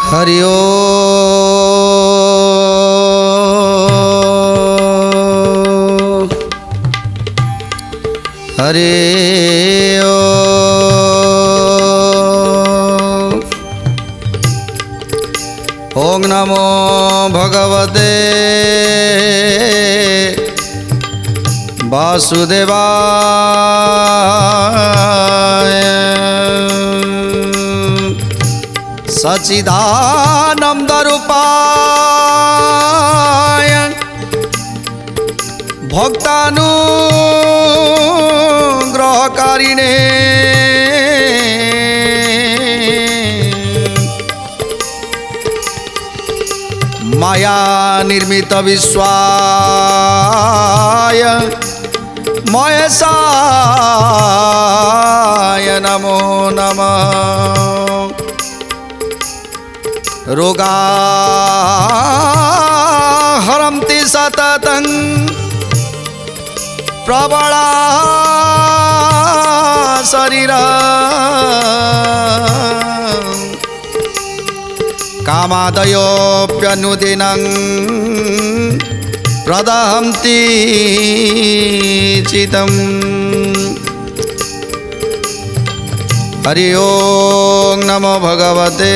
हरि ओम हरि ओम नमो भगवते वासुदेवाय सच्चिदानंद रूपाय भक्तानुग्रहकारिणे माया निर्मित विश्वाय महेशाय नमो नमः। रोगा हरन्ति सततं प्रबला शरीरा कामादयोऽप्यनुदिनं प्रदहन्ति चितं। हरि ओम नमो भगवते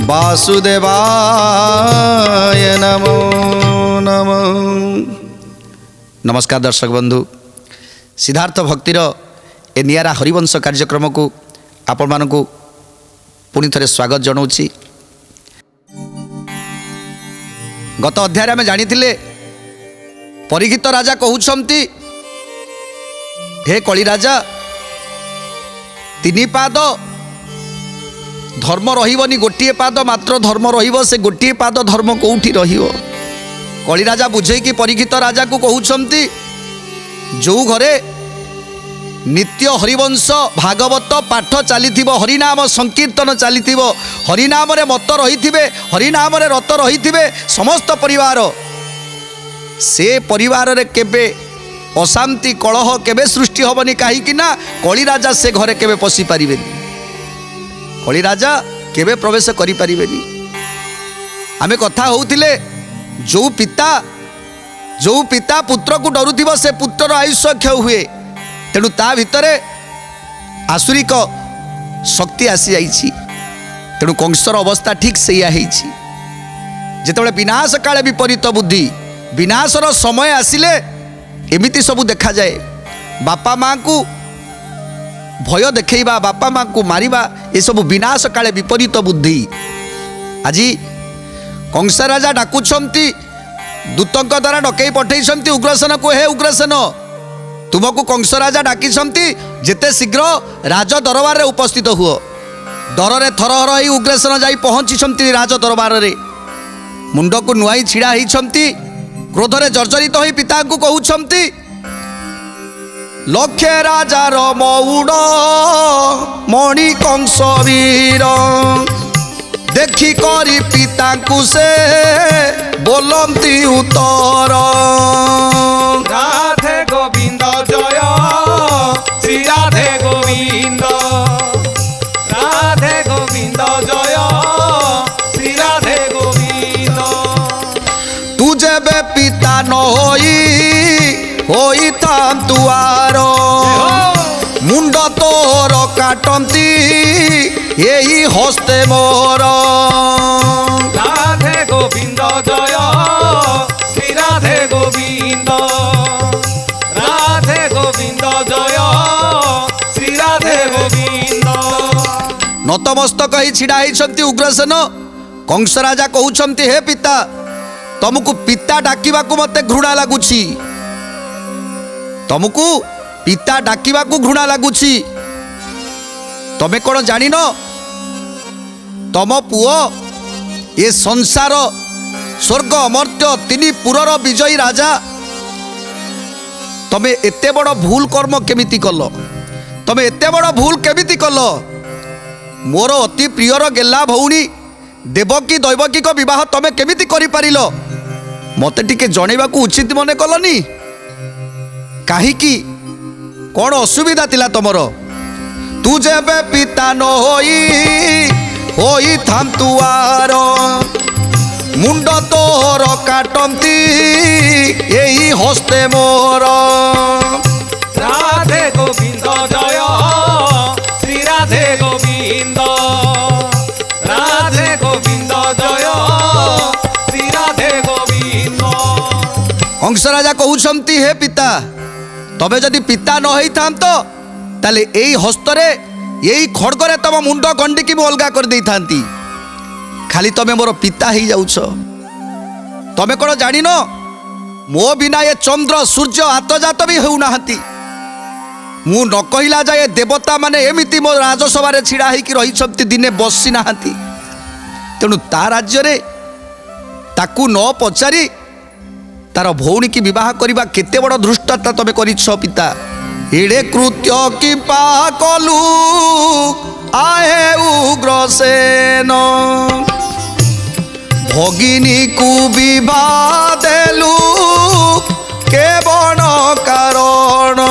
वासुदेवाय नमो नमः। नमस्कार दर्शक बंधु, सिद्धार्थ भक्तिर ए नियारा हरिवंश कार्यक्रम को आपण मानकु पुणी थरे स्वागत जनाऊँगी। गत अध्याय आम जानी परीक्षित राजा कहउछंती, हे कली राजा तीन पाद धर्म रहिबनी, गोटे पाद मात्र धर्म रहिबो, से गोटे पाद धर्म कोउठी रहिबो। कली राजा बुझे कि परीक्षित राजा को कहउछंती, जो घरे नित्य हरिवंश भागवत पाठ चली हरिनाम संकीर्तन चली हरिनाम रे मत रही हरिनाम रे रत रही समस्त परिवार, से परिवार रे केबे अशांति कलह केबे सृष्टि हेबनी। कहीं कली राजा से घरे केबे पशि पारे, कली राजा केबे प्रवेश करि पारिबेनी। आमे कथा होउथिले, जो पिता पुत्र को डरुथिबो से पुत्र आयुष्य क्षय हुए। तेणु ता भितरे आसुरिक शक्ति आसी जाइछि। तेणु कंसर अवस्था ठीक सैया होइछि। जेतेबेले विनाश काले विपरीत बुद्धि, विनाशर समय आसिले एमिति सबू देखा जाए। बापा माँ को भय देखा, बापा माँ को मारिबा, ये सब विनाश काले विपरीत बुद्धि। आज कंस राजा डाकुछंती, दूतों द्वारा डकई पठेइछंती उग्रसेन को, हे उग्रसेन तुमको कंस राजा डाकिछंती, जेते शीघ्र राज दरबार रे उपस्थित हुओ। डर थरहर ही उग्रसेन जाई पहुंची राज दरबार रे, मुंड को नुआई छिड़ा होइछंती। क्रोधरे जर्जरित होई पिता को कहउछंती, लक्षे राजार मौड़ मणि कंस वीर, देखी करी पिता को से बोलंती उत्तर। राधे गोविंद जय श्री राधे गोविंद, राधे गोविंद जय श्री राधे गोविंद। तू जेबे पिता न होई तुआर, मुंड तोर काटंती यही हस्ते मोर। राधे गोविंद जय श्री राधे गोविंद, राधे गोविंद जय श्री राधे गोविंद। नतमस्तक ही छिड़ा होइछंती उग्रसेन। कंस राजा कहउछंती, हे पिता तुमको पिता डाकिबाकू मते घृणा लागुछि, तुमको पिता डाकिबाकू घृणा लागुछि। तमे कोन जानिन, तम पुओ ये संसार स्वर्ग अमर्त्य तीन पुरर विजयी राजा, तमे एते बड़ भूल कर्म केमिति कल, तमे एते बड़ भूल केमिति कल। मोर अति प्रियर गेला भौणी देवकी दैवकी को विवाह तमे केमिति करि पारिल, मते टिके जणेबाकू उचित मने कलनी। कहीं कौन असुविधा तिला तुमर तू जेबे पिता न होई थाम तुआर मुंड तोर काटंती एई हस्ते मोर राधे गोविंद जय श्री राधे गोविंद राधे गोविंद जय श्री राधे गोविंद। कंस राजा कहउछंती हे पिता तबे जदि पिता न होई थाम तो ताले एई हस्तरे एई खड़गरे तम मुंड गंडी की अलगा कर देई थांती खाली तमे मोर पिता ही जाउछ तमे कोन जानिन मो बिना ये चंद्र सूर्य आतजात भी हेउ नाहंती मु न कहिला जाए देवता माने एमिति मो राजसभा रे छिड़ा ही कि रही दिने बसी नाहंती तेणु ता राज्य रे ताकू न पचारी तार भौणी की विवाह करबा केते बड़ दृष्टता तमे करिछ पिता एड़े कृत्य कि पाकलु आहे उग्रसेन भगिनी को विवाह देलु के बण कारण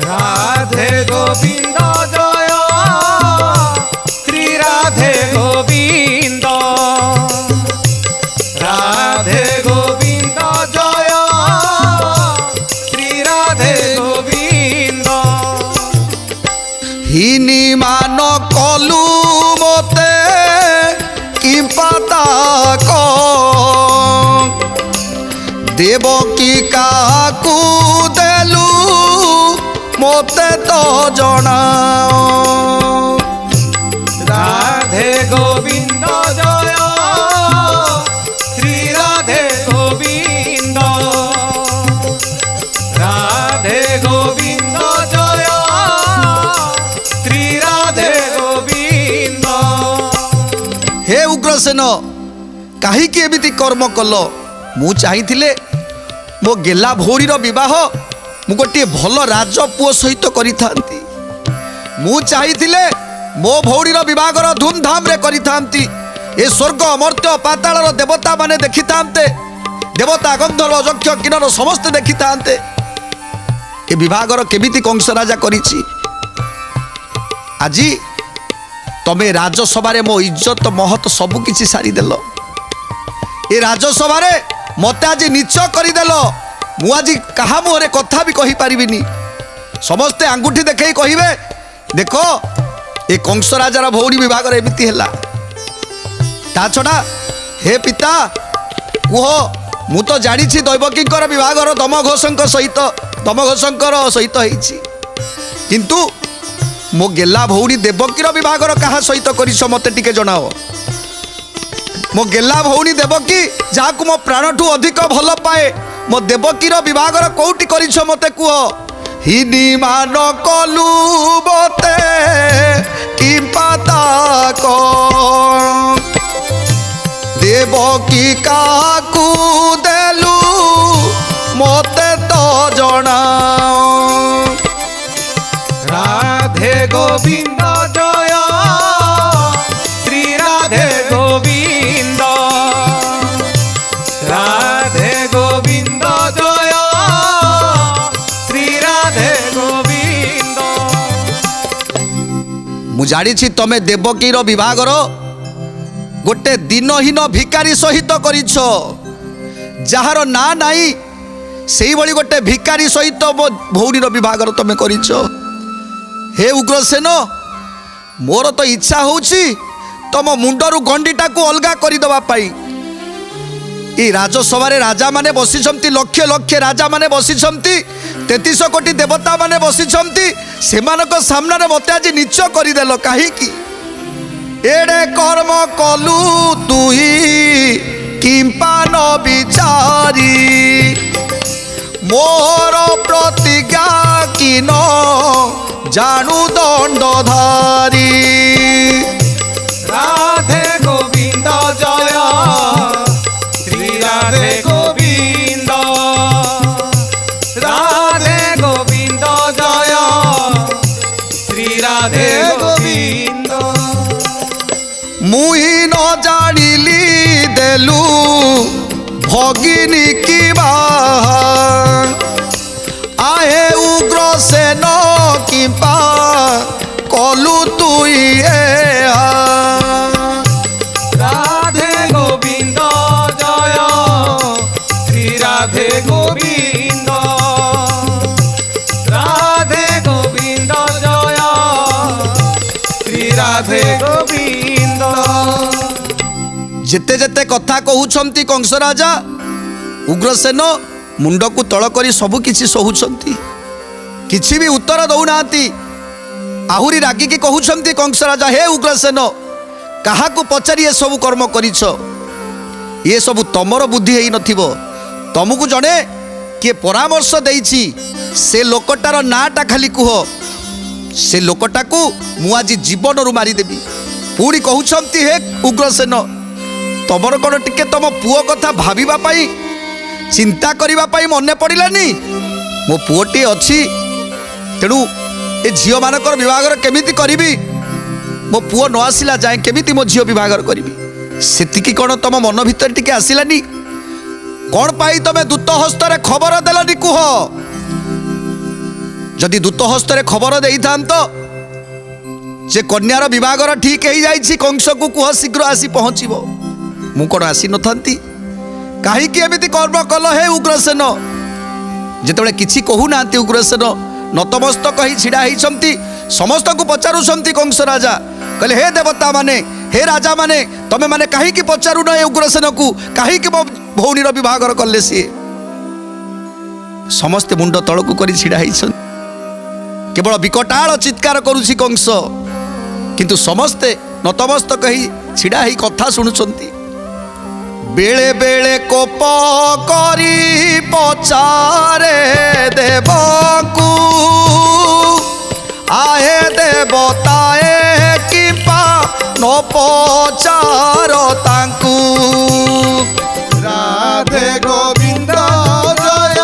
राधे गोविंद जय श्री राधे गोविंद राधे गोविंद जय श्री राधे गोविंद। हिनी मान कलु मते कि पाता को देवकी काकू देलु मोते तो जनाओ राधे गोविंद जय श्री राधे गोविंद राधे गोविंद जय श्री राधे गोविंद। हे उग्रसेन कहीं एमिति कर्म कल मु चाहिथिले मो गेला भौरीर विवाह मु गोटे भल राजपुओ सहित करि थांती मु चाहिथिले मो भौरीर विवाहर धूमधाम रे करि थांती ए स्वर्ग अमर्त्य पाताळर देवता माने देखि थांते देवता गंधर्व यक्ष किन्नर समस्त देखि थांते ए विवाहर केमिति कंस राजा करिछि आजी तमे राजसभा रे मो इज्जत महत सब किछि सारी देलो ए राजसभा रे मते आज नीच करदेल मु आज कहा मुहरे कथा भी कही पारिबिनी समस्ते आंगुठी देखई कहिबे देखो ए कंस राजार भौणी विभाग एमती है ता छड़ा हे पिता कुह मु तो जानी दैवकीकर विभागर दमघोषंक सहित होईछि किंतु मो गेला भौणी देवकीर विभागर कहा सहित करिस मते टिके जणाओ मो गेला भौणी देवकी जहां मो प्राणठू अधिक भल पाए मो देवकीर विभागर कोउटी करिस मते कुह हिनी मान कलु बते कि पाता को देवकी काकू देलु मते तो जणाओ राधे गोविंद जय श्री राधे गोविंद राधे गोविंद जय श्री राधे गोविंद। मु जानी तमे देवकीर विभागर गोटे दिनहीन भिकारी सहित करिछ जार ना नाई सेही भली गोटे भिकारी सहित मो भौणीर विभागर तमे करिछ। हे उग्रसेन मोर तो इच्छा होउछि तम मुंडरू गंडीटा को अलगा करदवा पाई ये राजसभा राजा माने बसिछंती लक्ष लक्ष राजा माने बसिछंती 33 कोटी देवता माने बसिछंती सेमानक सामना रे मते आज नीच करदेल काहीकि एड़े कर्म कलु तुही किंपा न विचारी मोर प्रतिज्ञा कि न जानू दंडधारी राधे गोविंद जय श्री राधे गोविंद राधे गोविंद जय श्री राधे गोविंद। मुही न जानिली देलु भगिनी की बाहा आहे उग्रसेन की কিপা কলু তুই এহা রাধে গোবিন্দ জয় শ্রী রাধে গোবিন্দ রাধে গোবিন্দ জয় শ্রী রাধে গোবিন্দ যেতে যেতে কথা কହୁଛନ୍ତି কংস রাজা উগ্রসেন মুন্ডକୁ ତଳ କରି ସବୁ କିଛି ସହୁଛନ୍ତି କିଛି ବି ଉତ୍ତର ଦଉନାହାନ୍ତି ଆହୁରି ରାଗିକି କହୁଛନ୍ତି କଂସ ରାଜା ହେ ଉଗ୍ରସେନ କାହାକୁ ପଚାରି ଏସବୁ କର୍ମ କରିଛ ଏ ସବୁ ତମର ବୁଦ୍ଧି ହେଇନଥିବ ତମକୁ ଜଣେ କିଏ ପରାମର୍ଶ ଦେଇଛି ସେ ଲୋକଟାର ନାଁଟା ଖାଲି କୁହ ସେ ଲୋକଟାକୁ ମୁଁ ଆଜି ଜୀବନରୁ ମାରିଦେବି ପୁଣି କହୁଛନ୍ତି ହେ ଉଗ୍ରସେନ ତମର କ'ଣ ଟିକେ ତମ ପୁଅ କଥା ଭାବିବା ପାଇଁ ଚିନ୍ତା କରିବା ପାଇଁ ମନେ ପଡ଼ିଲାନି ମୋ ପୁଅଟିଏ ଅଛି ତେଣୁ ଏ ଝିଅମାନଙ୍କର ବିବାହର କେମିତି କରିବି ମୋ ପୁଅ ନ ଆସିଲା ଯାଏଁ କେମିତି ମୋ ଝିଅ ବିବାହର କରିବି ସେତିକି କ'ଣ ତମ ମନ ଭିତରେ ଟିକେ ଆସିଲାନି କ'ଣ ପାଇଁ ତମେ ଦୂତ ହସ୍ତରେ ଖବର ଦେଲନି କୁହ ଯଦି ଦୂତ ହସ୍ତରେ ଖବର ଦେଇଥାନ୍ତ ଯେ କନ୍ୟାର ବିବାହର ଠିକ୍ ହେଇଯାଇଛି କଂସକୁ କୁହ ଶୀଘ୍ର ଆସି ପହଞ୍ଚିବ ମୁଁ କ'ଣ ଆସିନଥାନ୍ତି କାହିଁକି ଏମିତି କର୍ମ କଲ ହେ ଉଗ୍ରସେନ ଯେତେବେଳେ କିଛି କହୁନାହାନ୍ତି ଉଗ୍ରସେନ ନତମସ୍ତକ ହେଇ ଛିଡ଼ା ହେଇଛନ୍ତି ସମସ୍ତଙ୍କୁ ପଚାରୁଛନ୍ତି କଂସ ରାଜା କହିଲେ ହେ ଦେବତା ମାନେ ହେ ରାଜା ମାନେ ତମେ ମାନେ କାହିଁକି ପଚାରୁନ ଏ ଉଗ୍ରସେନକୁ କାହିଁକି ମୋ ଭଉଣୀର ବିବାହର କଲେ ସିଏ ସମସ୍ତେ ମୁଣ୍ଡ ତଳକୁ କରି ଛିଡ଼ା ହେଇଛନ୍ତି କେବଳ ବିକଟାଳ ଚିତ୍କାର କରୁଛି କଂସ କିନ୍ତୁ ସମସ୍ତେ ନତମସ୍ତକ ହେଇ ଛିଡ଼ା ହେଇ କଥା ଶୁଣୁଛନ୍ତି বেলে বেলে কোপ করি পচারে দেবকু আহে দেবতায়ে কিপা ন পচার তাঙ্কু রাধে গোবিন্দ জয়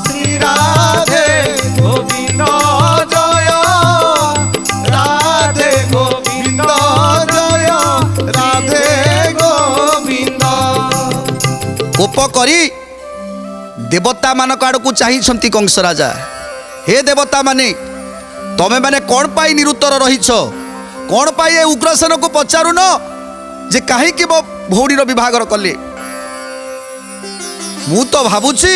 শ্রী রাধে গোবিন্দ জয় রাধে গোবিন্দ জয় রাধে গোবিন্দ কোপ করি দেবতা মানক আড়কু চাহিছন্তি কংস রাজা হে দেবতা মানে তমে মানে কোন পাই নিরুত্তর রহিছ কোন পাই এ উগ্রসেনকু পচারুন যে কাহিকি মো ভৌণীর বিবাহর কলে মু তো ভাবুছি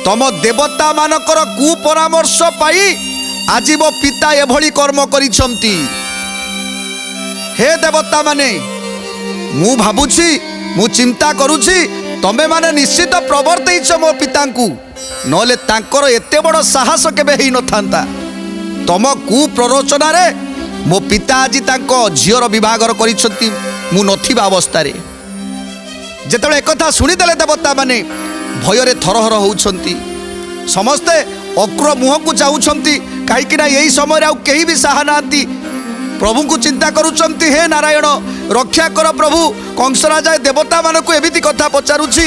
তম দেবতা মানকর কুপরামর্শ পাই আজি মো পিতা এভଳି কর্ম করিছন্তি হে দেবতা মানে মু ভাবুছি মু চিন্তা করুছি তমে মানে নিশ্চিত প্রবর্তেইছ মো পিতাঙ্কু নহলে তাঙ্কর এতে বড় সাহস কেবে হেই নথান্তা তম কুপ্ররোচনারে মো পিতা আজি তাঙ্ক ঝিওর বিবাহর করিছন্তি মু নথিবা অবস্থারে যেতବେଳେ একথা শুনিদেলে দেবতা মানে ভয়রে থরহর হউছন্তি সমস্তে অক্র মুহকু চাহুছন্তি কাহিকি না এই সময় আউ কেহি বি সাহা নাহান্তি প্রভুଙ୍କୁ চিন্তা করুছন্তি হে নারায়ণ রক্ষা কর প্রভু কংস রাজা দেবতা মানকু এমিতি কথা পচারুছি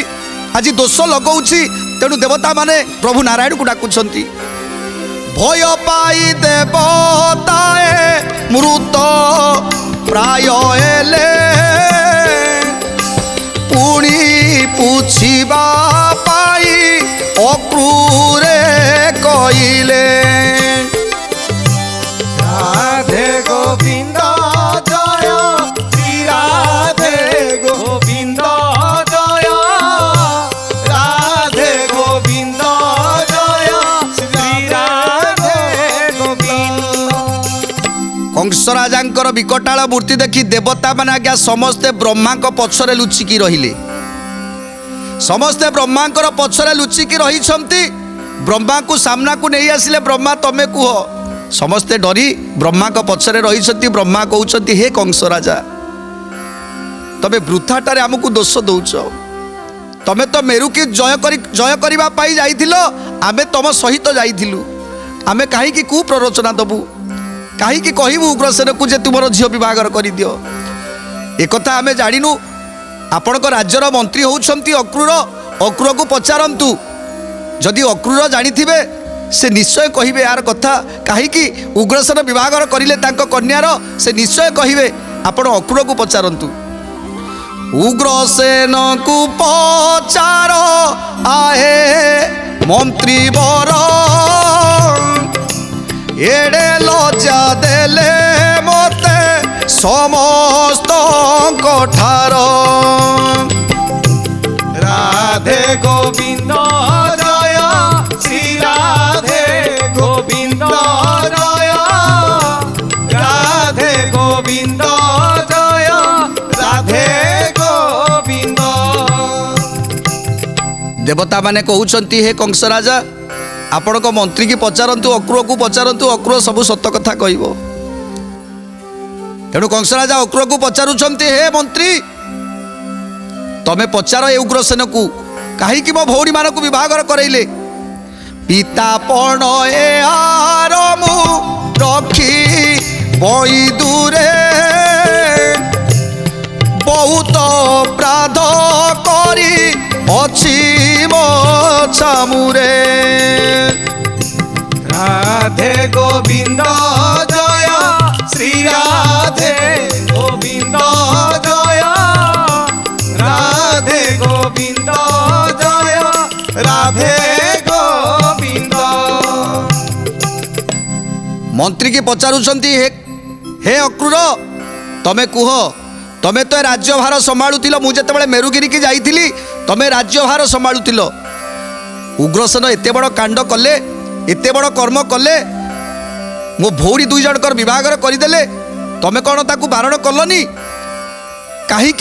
আজি দোষ লগাউছি তেণু দেবতা মানে প্রভু নারায়ণকু ডাকুছন্তি ভয় পাই দেবতায়ে মৃত প্রায় এলে পুଣି পুছিবা পাই অক্রূরে কইলে রাধে গোবিন্দ জয় শ্রী রাধে গোবিন্দ জয় রাধে গোবিন্দ জয় শ্রী রাধে গোবিন্দ কংস রাজাঙ্কর বিকটাল মূর্তি দেখি দেবতা মানে আজ্ঞা সমস্তে ব্রহ্মাঙ্ক পছরে লুচিকি রহিলে সমস্তে ব্রহ্মাঙ্কর পছরে লুচিকি রহিছন্তি ব্রহ্মাঙ্কু সামনাকু নেই আসিলে ব্রহ্মা তমে কুহ সমস্তে ডরি ব্রহ্মাঙ্ক পছরে রহিছন্তি ব্রহ্মা কହୁছন্তি হে কংস রাজা তবে বৃথাটারে আমকু দোষ দৌছ তমে তো মেরুকি জয় করিবা পাই যাইছিল আমি তম সহিত যাইছিলু আমি কাহিকি কু প্ররোচনা দবু কাহিকি কহিবু উগ্রসেনকু যে তুমর ঝিও বিবাহর করিদিও একথা আমি জানিনু আপনার রাজ্যর মন্ত্রী হচ্ছেন অক্রূর অক্রূরকু পচারন্তু যদি অক্রূর জানিথিবে সে নিশ্চয় কহিবে यार কথা কাহিকি উগ্রসেন বিবাহর করিলে তাঙ্ক কন্যার সে নিশ্চয় কহিবে আপন অক্রূরকু পচারন্তু উগ্রসেনকু পচার আহে মন্ত্রী বর এ लज्जा देले मते समस्त ठार राधे गोविंद जय श्री राधे गोविंद जय राधे गोविंद जय राधे गोविंद। देवता माने कहउछंती हे कंस राजा आपण को मंत्री की पचारंतु अक्रूर को पचारंतु अक्रूर सब सत कथा कहबो। तेणु कंस राजा अक्रूर को पचारुछंती हे मंत्री तमे पचार ए उग्रसेन को कहीं मो भौणी मान को विवाहर करैले पिता पण ए आरमु रखी बई दूरे बहुत प्राध करी अछि मो छामुरे राधे गोविंद जय श्री राधे गोविंद जय राधे गोविंद जय राधे गोविंद। मंत्री की पचारुछंती हे अक्रूर तमे कुह तमे तो राज्यभार संभाळुथिल मु जेतेबेले मेरुगिरी की जाइथिली तमे राज्यभार संभाळुथिल उग्रसेन एते बड़ कांड कले एते बड़ कर्म कले मो भौरी दुई जनकर विवाहर करदेले तमे कौन ताकू बारण कलनी कहीं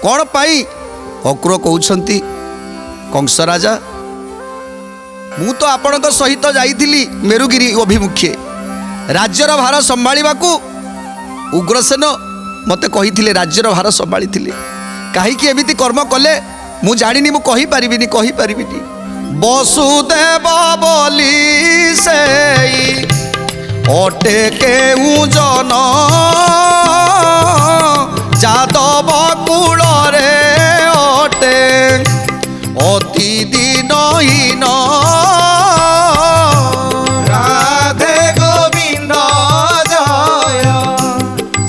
कौन पाई अक्रूर कहउछंती कंस राजा मु तो आपण सहित जाइथिली मेरुगिरी अभिमुखे राज्यर भार संभाळिबाकू उग्रसेन मते कहिथिले राज्यर भार संभाळी कहीं एमिति कर्म कले मु जानिनी मु कहि परिबिनी वसुदेव बोली से अटे केउ जन जादव कूल रे अटे अति दिनहीन राधे गोविंद जय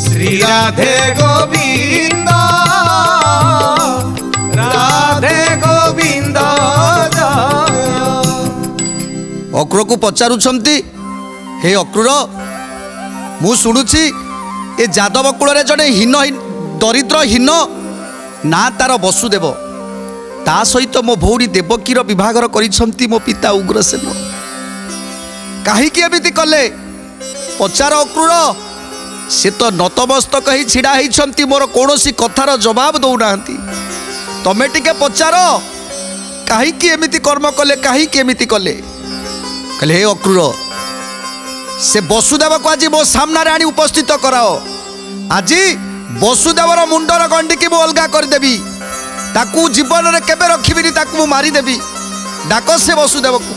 श्री राधे गोविंद राधे गोविंद जय। अक्रूर को पचारुछंती हे अक्रूर मु शुणुछि ए जादव कूल रे जड़े हीन दरिद्रहीन ना तार वसुदेव ता सहित मो भौरी देवकीर विवाहर करिछंती मो पिता उग्रसेन कहीं एमिति कले पचार अक्रूर से तो नतमस्तक ही छिड़ा होती मोर कौन कथार जवाब दौना तमे टिके पचार कहीं एमिति कर्म कले कहीं एमिति कले कहले हे अक्रूर से वसुदेव को आज मो सामने आनी उपस्थित कराओ आज वसुदेवर मुंडर गंडी की अलग करदेवी ताकू जीवन में केबे रखिबिनी ताकू मारिदेवी डाक से वसुदेव को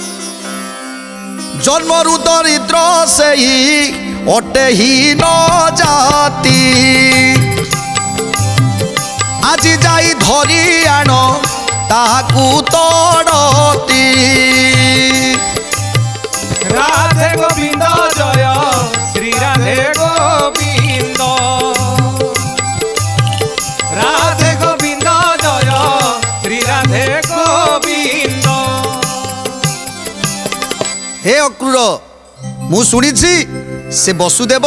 जन्मरु दरिद्र से ही अटे हीन जाति आज जाई धरी आण ताकू तड़ती राधे गोविंद जय श्री राधे गोविंद राधे गोविंद जय श्री राधे गोविंद। हे अक्रूर मु शुणिछि से वसुदेव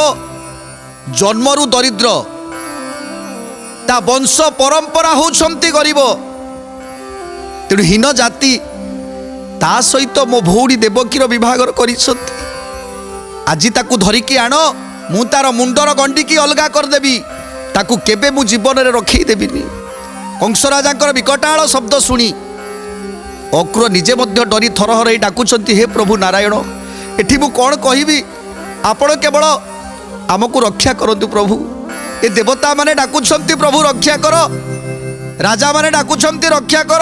जन्मरु दरिद्र ता वंश परंपरा होउछंती गरीब तेणु हीन जाति ता सहित मो भौरी देवकीर विवाहर करिसंती आज ताकू धरिकी आण मु तार मुंडर गंडी की अलग करदेवी ताकू केबे मु जीवन में रखी देबिनी। कंस राजांकर विकटाळ शब्द शुणी अक्रूर निजे मध्य डरी थरहर डाकुछंती हे प्रभु नारायण एठी मु कौन कहबी आपण केवल आमको रक्षा करंतु प्रभु ए देवता माने डाकुछंती प्रभु रक्षा कर राजा माने डाकुछंती रक्षा कर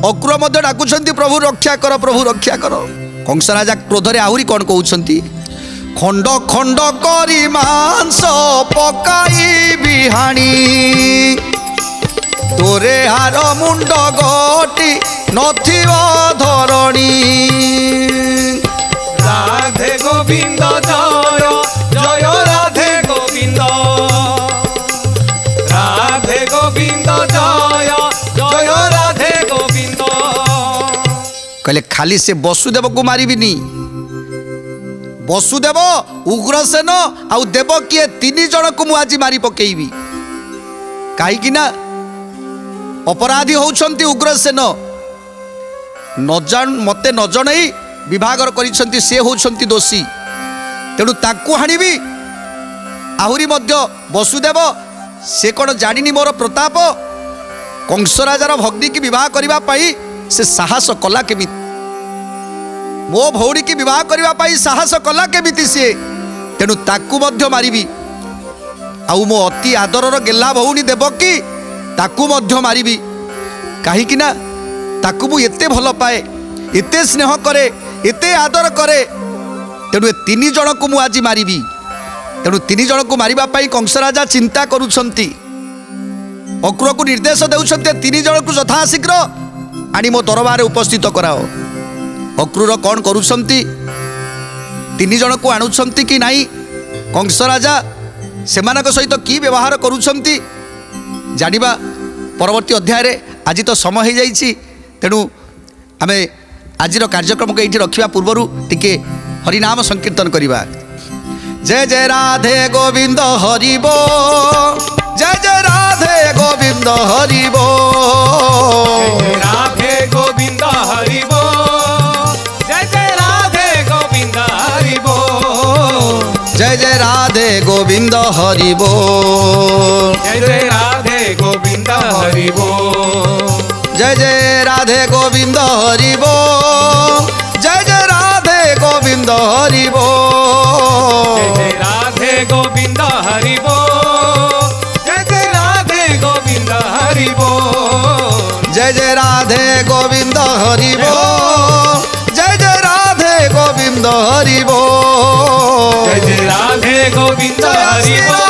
अक्रूर मध्य डाकुछंती प्रभु रक्षा कर कंस राजा क्रोधरे आहुरी कौन कहउछंती खंड खंड करी मांस पकाई बिहाणी तोरे हार मुंड गटी नथिव धरणी राधे गोविंद जय जय राधे गोविंद राधे गोविंद जय जय राधे गोविंद। कहले खाली से वसुदेव को मारिबिनी वसुदेव उग्रसेन आउ देवकी ए 3 जन को मु आज मारी पकेइबी कहीं ना अपराधी होउछंती उग्रसेन मते न जणई विभागर करिसंती से होउछंती दोषी तेणु ताकू हाणिबी आहुरी मध्य वसुदेव से कौन जानिनी मोर प्रताप कंस राजार भग्नी की विवाह करबा पाई से साहस कला केमी मो भौणी की विवाह करबा पाई साहस कला केमिति सी तेणु ताकू मध्य मारिबी आउ मो अति आदरर गेला भौणी देवकी ताकू मध्य मारिबी कहीं ना ताकू मु एते भल पाए एते स्नेह करे एते आदर करे तेणु ए 3 जन को मु आज मारिबी तेणु 3 जन को मारिबा पाई कंस राजा चिंता करुछंती अक्रूर को निर्देश देउछंती 3 जन को यथाशीघ्र आनी मो दरबार उपस्थित कराओ अक्रूर कौन करुछंती 3 जन को आणुछंती कि नाही कंस राजा सेमानक सहित की व्यवहार करुछंती जानिबा परवर्ती अध्याय रे आज तो समय हो जाइछि तेणु आमे आजिर कार्यक्रम को ये रखा पूर्वर टिके हरिनाम संकीर्तन करवा जय जय राधे गोविंद हरिबो जय जय राधे गोविंद हरिबो राधे गोविंद हरिबो जय जय राधे गोविंद हरिबो जय जय राधे गोविंद हरिबो जय जय राधे गोविंद हरिबो जय जय राधे गोविंद हरिबो जय जय राधे गोविंद हरिबो जय जय राधे गोविंद हरिबो जय जय राधे गोविंद हरिबो जय जय राधे गोविंद हरिबो जय जय राधे गोविंद हरिबो जय जय राधे गोविंद हरिबो।